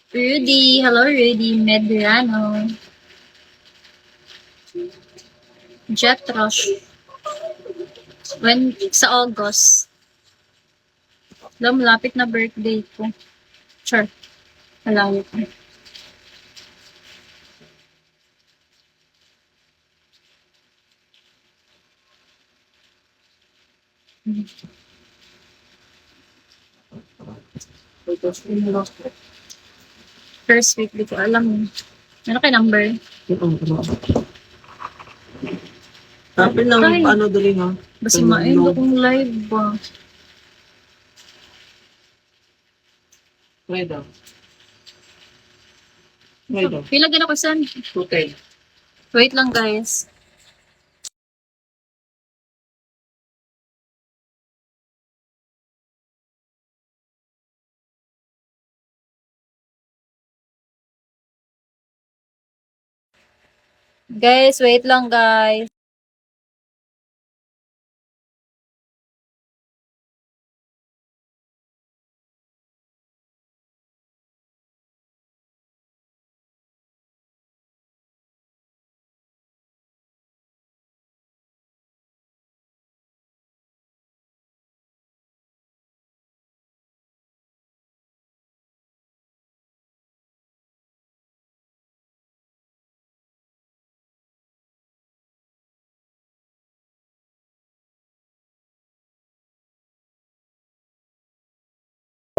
Rudy. Hello, Rudy. Medrano. Jet Rush. When, sa August. Alam, malapit na birthday ko. Sure. Malayo ko. First week, di ko alam. Ano kayo number? Sabi lang, Ay. ano dali ha? Basta ma-end akong live ba? Wait daw. Wait daw. Pila gana ko san? 210. Wait lang guys. Guys, wait lang guys.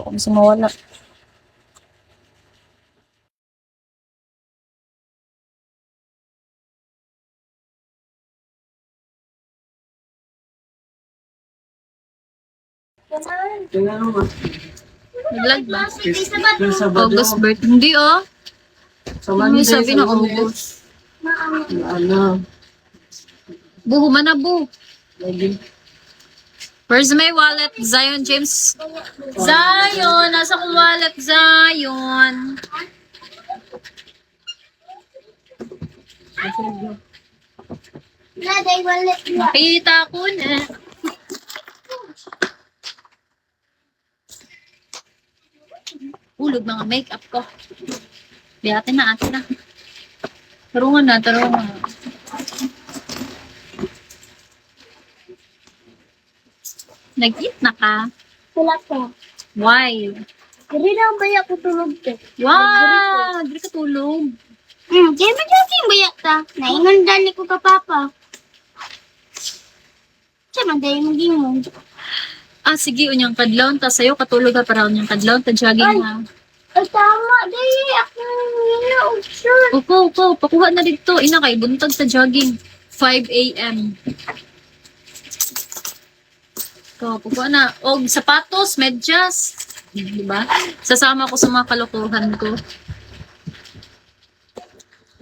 Kung sumawala. Tingnan mo. Vlog ba? Yung Sabado. August birth. Hindi oh. Sa Ano Monday, sabi sa ng August. August? Ano? Buho man na bu. Lagi. Where's my wallet? Zion James. Zion! Nasa kong wallet, Zion. Naday wallet na. Nakita ko na. Ulog mga makeup ko. Di atin na. Tarungan na. Nag-eat na ka? Wala ko. Why? Dili na ba ako tulog te? Wow! Di ka tulog. Kaya ba dyan bayak ta? Naingon dali ko ka papa. Siya man dahil mo gingon. Ah, sige. Unyang kadlaw. Ta sa'yo. Katulog ka para unyang kadlaw. Ta jogging ha. Ay tama dahil ako ninaog siya. Upo. Pakuha na dito. Ina kay buntag sa jogging. 5 a.m. So, pakuha na. O, sapatos, medyas. Diba? Sasama ko sa mga kalokohan ko.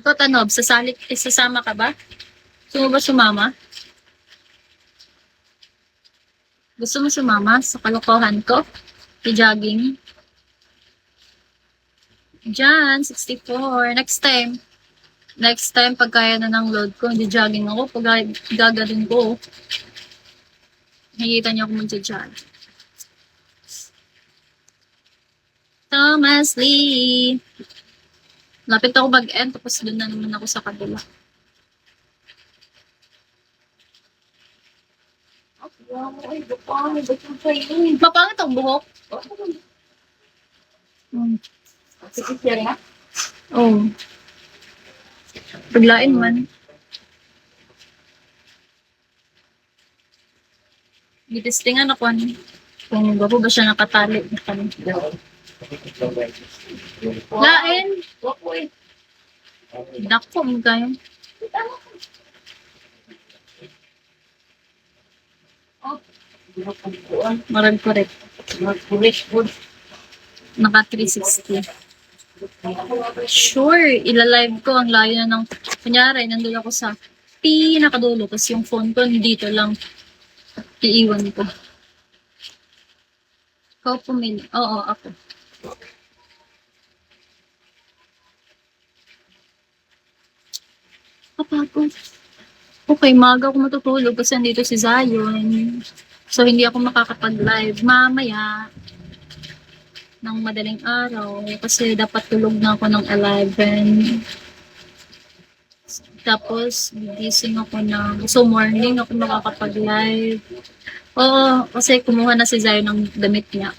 Ito, Tanob, sasama ka ba? Gusto mo ba sumama? Gusto mo sumama sa kalokohan ko? I-jogging? Diyan, 64. Next time, pag kaya na ng load ko, hindi jogging ako. Pag gagaling ko, nakikita niyo ako mag-jog. Thomas Lee. Lapit ako mag-end, tapos doon na naman ako sa kabila. Mapangit ang buhok. Oh. Paglain man. Gitistingan ako kung bago ba siya nakatali. Lain. Dako mo kayo. Marag correct. Naka 360. Sure, ilalive ko ang layo na ng, kunyari, nandun ako sa pinakadulo, kasi yung phone ko dito lang, iiwan ko. Ikaw pumili. Oo, ako. Kapag okay, maga ako matutulog kasi nandito si Zion. So, hindi ako makakapag-live mamaya. ng madaling araw kasi dapat tulog na ako ng 11. Tapos, gigising ako so morning ako makakapag-live. Oo, kasi kumuha na si Zion ng damit niya.